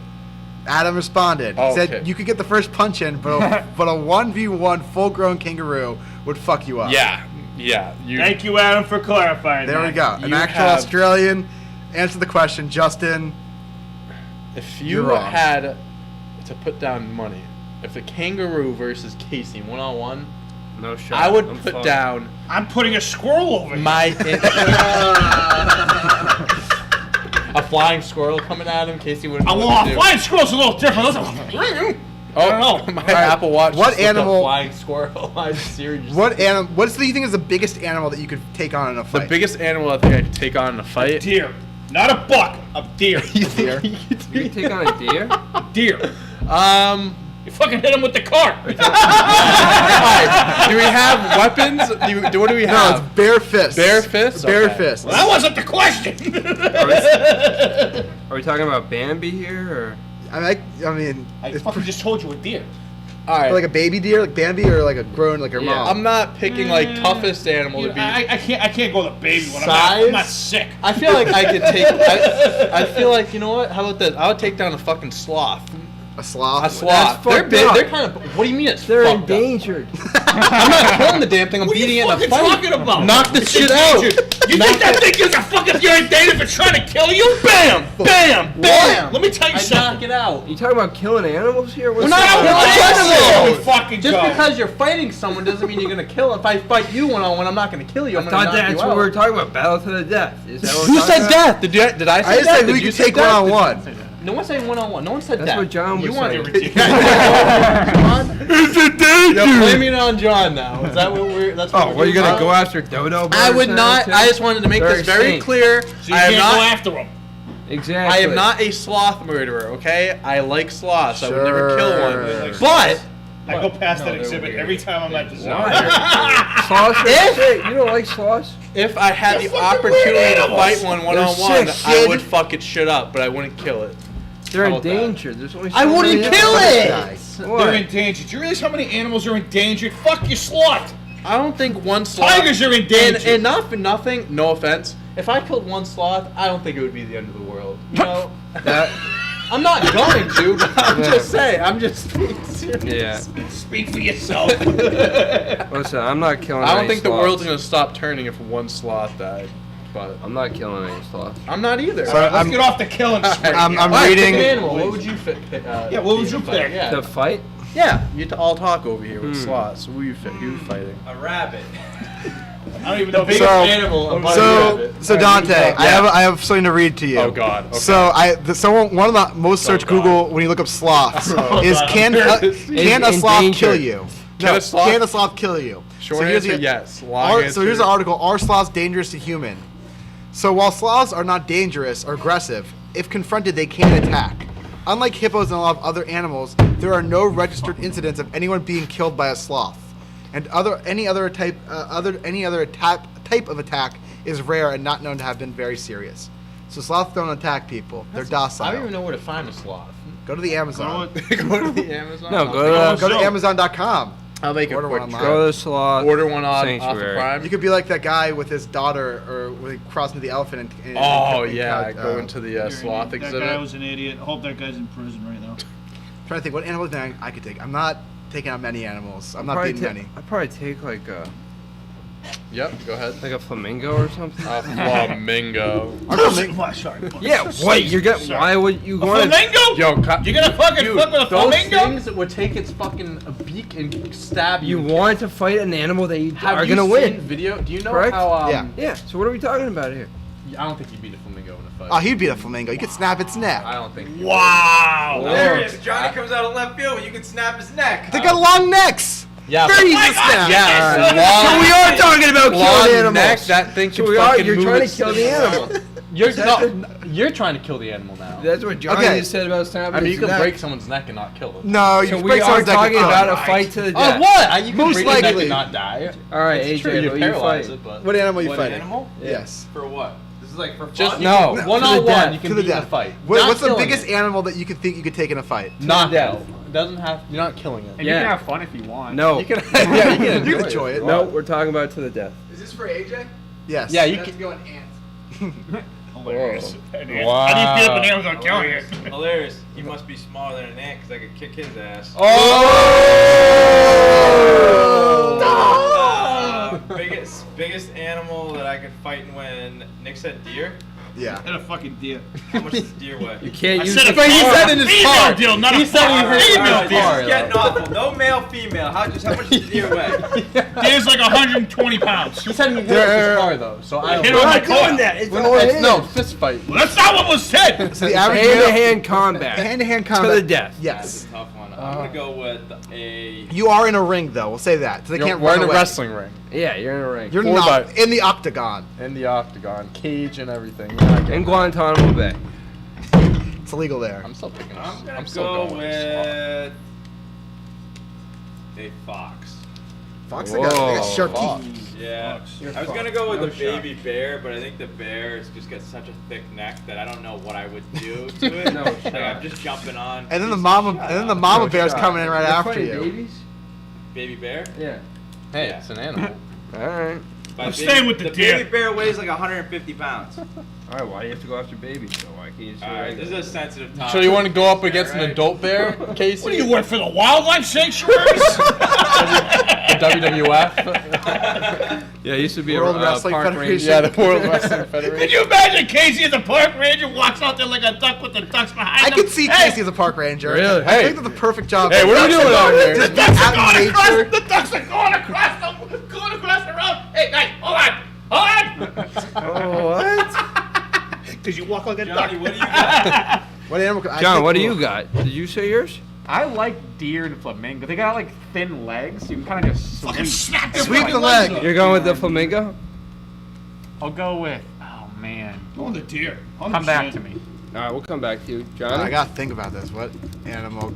Adam responded. He Oh, said okay. you could get the first punch in, but a 1v1 full-grown kangaroo would fuck you up. Yeah, yeah. You, Thank you, Adam, for clarifying There that. we go. An You actual have- Australian. Answer the question, Justin. If You're you wrong. had to put down money, if the kangaroo versus Casey 1-on-1, No shot. I would I'm put fucked. down I'm putting a squirrel over here. my a flying squirrel coming at him. Casey wouldn't. know Well, what a to do. flying squirrel's a little different. Those are- Oh, I don't know. my Apple Watch. What just looked up animal- Flying squirrel. My Siri just- What animal? What do you think is the biggest animal that you could take on in a The fight? biggest animal I think I could take on in a fight. Deer. Not a buck. A deer. Deer. You can take on a deer. A deer. You fucking hit him with the cart. Alright, do we have weapons? What do we No, have? it's bare fist. Bare fists? Bare Okay. fist. That wasn't the question. Are we talking about Bambi here, I mean, I it's fucking just told you a deer. Alright. like a baby deer, like Bambi, or like a grown, like her Yeah. mom. I'm not picking like toughest animal to be. I can't go the baby one. Size? I'm not sick. I feel like I could take. I feel like, you know what? How about this? I would take down a fucking sloth. a sloth. A sloth. They're fucked big. up. They're kind of. What do you mean it's They're fucked up? endangered. I'm not killing the damn thing. I'm What are beating you it in a fucking fight. talking about? Knock this It's shit out. endangered. You Knock think that it- thing gives a fuck if you're endangered for trying to kill you? Bam! Bam! Bam! Let me tell you I knock something. it out. You talking about killing animals here? What's We're not up? killing There we animals. fucking Just go. because you're fighting someone doesn't mean you're gonna kill. If I fight you one-on-one, I'm not gonna kill you. I'm I gonna thought knock that's you what out. we were talking about. Battle to the death. Is that what Who we're talking said about? death? Did I say I just death? said we Did you could say take death? one-on-one. No one said one-on-one. No one said That's death. what John You was wanted saying. John? You're blaming it on John now. Is that what we're? That's what Oh, we're well, you're doing gonna now? go after dodo birds? I would now, not. too? I just wanted to make They're this very extinct. clear. So you I am can't go not. after him. Exactly. I am not a sloth murderer. Okay, I like sloths. I would never kill Sure. one. But I go past that they're exhibit weird. every time I'm at the zoo. Sloths are sick. You don't like sloths? if I had They're the fucking opportunity weird to animals. fight one-on-one, sick, I kid. would fuck it shit up, but I wouldn't kill it. They're How about that? endangered. There's only. I so wouldn't many kill animals. it. What? They're endangered. Do you realize how many animals are endangered? Fuck your sloth. I don't think one sloth. Tigers are endangered. And not for nothing. No offense. If I killed one sloth, I don't think it would be the end of the world. You know. That, I'm not going to, but I'm Yeah. just saying. I'm just being serious. yeah. Speak for yourself. Listen, I'm not killing. I don't any think the sloths. world's gonna stop turning if one sloth died. But I'm not killing any sloths. I'm not either. So Let's I'm- get off the killing spree. I'm All right, reading. pick an animal. What would you pick? Yeah, what would you pick? Yeah, To fight? yeah. All talk over here with sloths. Who you fighting? A rabbit. I don't even know. So- animal. a bunny rabbit. So Dante, I have something to read to you. Oh God. Okay. So one of the most searched God. Google when you look up sloths is God. can a sloth endangered. kill you? Can a sloth- Can a sloth kill you? Short here's answer, the- yes. Long So here's answer- the article: Are sloths dangerous to human? So while sloths are not dangerous or aggressive, if confronted, they can attack. Unlike hippos and a lot of other animals, there are no registered incidents of anyone being killed by a sloth, and any other type of attack is rare and not known to have been very serious. So sloths don't attack people; they're docile. I don't even know where to find a sloth. Go to the Amazon. Go to the Amazon. No, go Go to Amazon.com. I'll make a Order quick one trip. online. Go to the sloth. Order one off of sanctuary. Prime. You could be like that guy with his daughter, or when he crossed into the elephant. Oh and yeah, go into the sloth That guy exhibit. was an idiot. I hope that guy's in prison right now. Trying to think what animals I could take. I'm not taking out many animals. I'm not beating many. I'd probably take like a Yep, go ahead. Like a flamingo or something? Flamingo. Yeah, wait, you're gonna. Why would you A want to? flamingo? Yo, You gonna fucking fuck with a those flamingo? things would take its fucking beak and stab you. You want to fight an animal that you Have are you gonna seen win. video? Do you know Correct? how? Yeah. Yeah, so what are we talking about here? I don't think you beat a flamingo in a fight. Oh, he'd beat a flamingo. You could snap its neck. I don't think. You Wow. Hilarious. Johnny comes out of left field, but you can snap his neck. They got long necks. Yeah. They're easy to my God, snap. Yeah. So we are talking about long killing animals. neck. That thing So can we are. fucking You're move trying its- to kill the animal. You're trying to kill the animal now. That's what Johnny Okay. just said about snapping. I mean, you his can neck. break someone's neck and not kill them. No, you So can we break are someone's neck. talking about a Alright. fight to the Oh, death. what? You can Most break his neck likely. and not die. All right, It's true, AJ, you who you paralyze fight? it, but What animal you What fighting? animal? Yes. For what? This is like for fun? just No, No, one to on the one. death. You To can the beat in a death. fight. What's the Not killing biggest it. animal that you could think you could take in a fight? Knockout. Doesn't have. You're not killing it. And Yeah. you can have fun if you want. No, You can. Yeah, you can You can enjoy it. no, we're talking about to the death. Is this for AJ? Yes. Yeah, you Let's can. go an ant. Hilarious. Wow. How do you feel if an animal's gonna kill you? Hilarious. He must be smaller than an ant because I could kick his ass. Biggest animal that I could fight and win. Nick said deer. Yeah. And a fucking deer. How much does deer weigh? You can't I use said the a But he car. said in his Female car. deal, not He a said he car. heard Female about deal. car. This is getting awful. No male, female. How much does deer weigh? Deer's like 120 pounds. He said he hit There- his car though, so I Hit don't him know. on We're the not car. doing that. It's Well, all it it is. No, fist fight. Well, that's not what was said. So the average hand-to-hand combat. hand-to-hand To combat. the death. Yes. Tough one. I'm gonna go with a. You are in a ring, though. We'll say that. So they can't We're run in a away. wrestling ring, Yeah, you're in a ring. You're Four not by- in the octagon. in the octagon, cage and everything. You're not In getting- Guantanamo Bay. It's illegal there. I'm still picking. I'm gonna still go going with a fox. Fox, they got sharp Fox. teeth. Yeah, You're I was fucked. gonna go with No a baby bear, but I think the bear has just got such a thick neck that I don't know what I would do to it. No Like, shot. I'm just jumping on. And then the Just mama, shut and then the up. mama No bear's shot. coming in right You're after fighting you. Babies? Baby bear. Yeah. Hey, it's an animal. All right. By I'm baby- staying with the deer. baby bear weighs like 150 pounds. All right. Why do you have to go after babies? So why can't you just do Alright, this regular? is a sensitive topic. So you want to go up against an Alright. adult bear, Casey? What do you work for the wildlife sanctuaries? The WWF? Yeah, I used to be World a Wrestling park Federation. ranger. Yeah, the World Wrestling Can Federation. you imagine Casey as a park ranger walks out there like a duck with the ducks behind I him? could see Hey, Casey as a park ranger. Really? I Hey. think they're the perfect job. Hey, what are we doing out here? Just be The ducks out are going in across. nature. The ducks are going across the road. Hey, guys, hold on. Oh, what? Because you walk like a Johnny, duck. what do you got? What animal? I John, think what do we'll- you got? Did you say yours? I like deer and flamingo. They got like thin legs. You can kind of just Fucking sweep. snap their Sweep fucking the legs leg. up. You're going with the flamingo? I'll go with. Oh man. Oh, the deer. Come back to me. All right, we'll come back to you, Johnny. I gotta think about this. What animal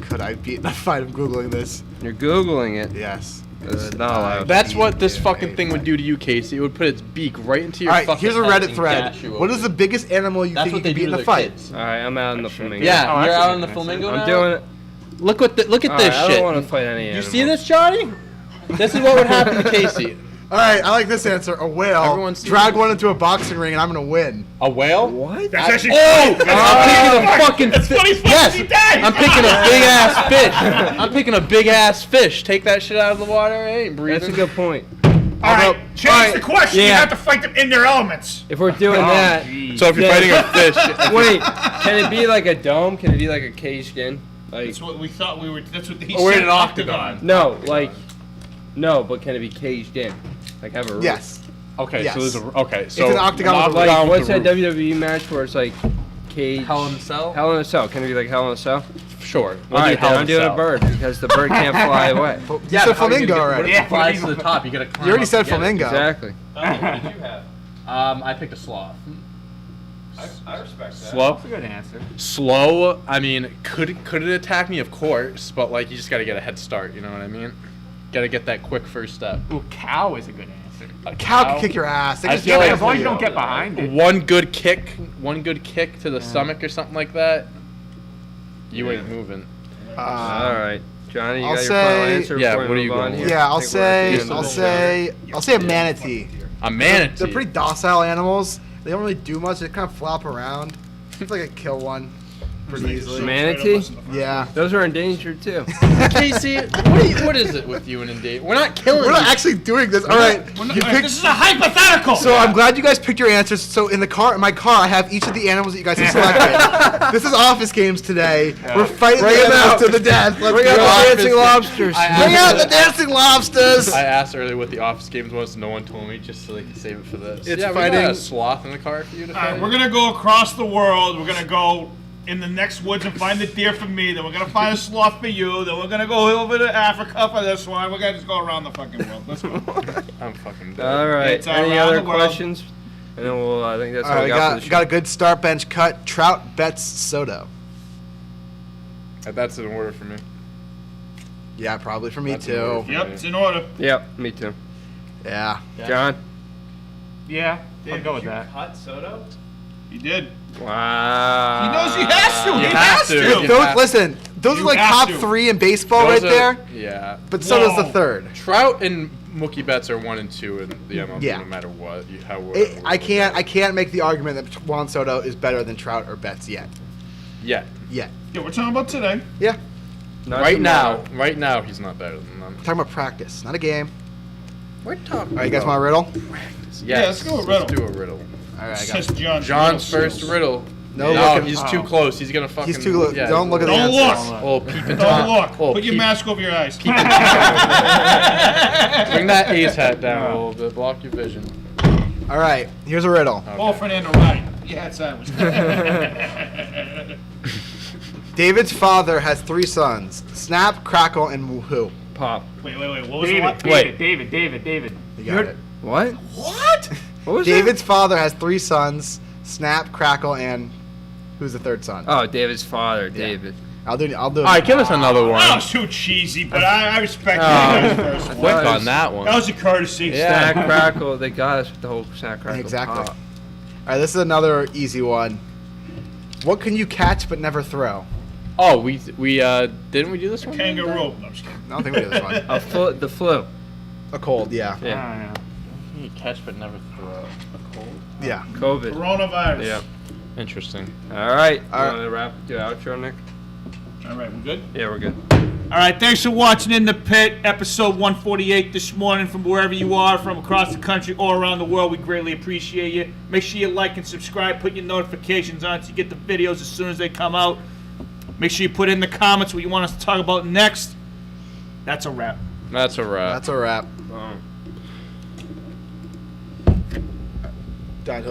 could I beat in a fight? I'm googling this. You're googling it. Yes. It's not allowed. That's what this Yeah, fucking hey, thing would fight. do to you, Casey. It would put its beak right into your All right, fucking here's a head Reddit and thread. gash you What is open. the biggest animal you That's think what you they could beat do in to a their fight? kids. All right, I'm out on the flamingo. Yeah, Oh, you're that's a out good on the answer. flamingo I'm now? doing it. Look at All this right, I shit. don't want to fight any You animal. see this, Johnny? This is what would happen to Casey. All right, I like this answer. A whale. Everyone's seen Drag it. one into a boxing ring, and I'm gonna win. A whale? What? That's actually Oh! funny. I'm picking a fucking That's funny. Yes, He died. I'm picking a big ass fish. I'm picking a big ass fish. Take that shit out of the water. It ain't breathing. That's a good point. All right, Although- change all right, the question. You yeah. have to fight them in their elements. If we're doing that, So if you're Yeah. fighting a fish, wait, can it be like a dome? Can it be like a caged in? Like That's what we thought we were. That's what he Oh, we're said. in an octagon. no, like no, but can it be caged in? Like have a roof? Yes. okay, Yes. so there's a okay. So It's an octagon with a Like down with what's the that roof. WWE match where it's like cage? Hell in a Cell? Hell in a Cell. Can it be like Hell in a Cell? Sure. All right, then I'm doing a bird because the bird can't fly away. You said flamingo already. What if it flies to the top? You gotta. Climb You already up said to get it. flamingo. Exactly. What did you have? I picked a sloth. I respect that. Slow. That's a good answer. Slow. I mean, could it attack me? Of course, but like you just gotta get a head start. You know what I mean? Gotta get that quick first step. Ooh, cow is a good answer. A Cow can kick your ass. They I just feel get like As long as you you. don't get behind it. One good kick to the stomach or something like that. You ain't moving. All right, Johnny, you I'll got your final say- answer. Yeah, before we what are you move on going here? with? Yeah, I'll I think we're at the say, end of I'll the say, I'll say a manatee. A manatee. They're pretty docile animals. They don't really do much. They kind of flop around. I feel like I kill one. pretty easily. Manatee? Yeah. Those are endangered too. Casey, what is it with you and Indeed? We're not killing We're not you. actually doing this. All right. We're not- You picked- this is a hypothetical. So I'm glad you guys picked your answers. So in my car, I have each of the animals that you guys have selected. This is office games today. We're fighting Bring the 'em animals out. to the death. Let's Bring go. out the Office dancing game. lobsters. Bring out the dancing lobsters. I asked earlier what the office games was. No one told me, just so they could save it for this. It's yeah, we fighting- got a sloth in the car for you to All right, fight. we're gonna go across the world. We're gonna go in the next woods and find the deer for me. Then we're gonna find a sloth for you. Then we're gonna go over to Africa for this one. We're gonna just go around the fucking world. Let's go. I'm fucking dead. All right. It's Any around other the world. questions? And then we'll. I think that's All all right, we we got for the got show. a good start bench cut. Trout, Betts, Soto. That's in order for me. Yeah, probably for me That's in too. order. Yep, it's in order. Yep, me too. Yeah. John. Yeah, Dave, I'll go with You that. cut Soto? He did. Wow. He knows he has to. You He have has to. to. You Those, have- listen, those You are like have top to. 3 in baseball Those right are- there. Yeah. But Soto's the Whoa. third. Trout and Mookie Betts are 1 and 2 in the MLB, Yeah. no matter what. I can't make the argument that Juan Soto is better than Trout or Betts yet. Yeah. Yet. Yeah, we're talking about today. Yeah. Not Right tomorrow. now, he's not better than them. I'm talking about practice, not a game. We're talking. All right, you guys want a riddle? Yes, Yeah, let's go with Let's riddle. do a riddle. All right, I got Says it. John's first riddle. No, No, looking. he's too close. He's gonna fucking. He's too close. Yeah, Don't look at the Don't answers. look. Oh, peeping Don't Tom. look. Oh, Put your peep- mask over your eyes. Bring that A's hat down a little bit. Block your vision. All right, here's a riddle. Oh, Fernando, right. Yeah, it's that one. David's father has 3 sons: Snap, Crackle, and who? Pop. Wait. What was the one? David. You got it. What? What? What was David's father has 3 sons: Snap, Crackle, and who's the third son? that? Oh, David's father, David. I'll do. All right, give us another That one. was too cheesy, but I respect Oh. that first one. Quick That on was- that one. That was a courtesy. Yeah. Snack Crackle. They got us with the whole Snack Crackle. Exactly. Pop. All right, this is another easy one. What can you catch but never throw? Oh, we didn't we do this one? Kangaroo. No, I'm just kidding. I don't think we did this one. The flu. A cold, yeah. Yeah. You catch but never throw. A cold. Yeah. COVID. Coronavirus. Yeah. Interesting. All right. All right. You want to wrap? Do outro, Nick? All right, we're good? Yeah, we're good. All right, thanks for watching In the Pit, episode 148 this morning from wherever you are, from across the country or around the world. We greatly appreciate you. Make sure you like and subscribe, put your notifications on so you get the videos as soon as they come out. Make sure you put in the comments what you want us to talk about next. That's a wrap. That's a wrap. That's a wrap. Boom. Let's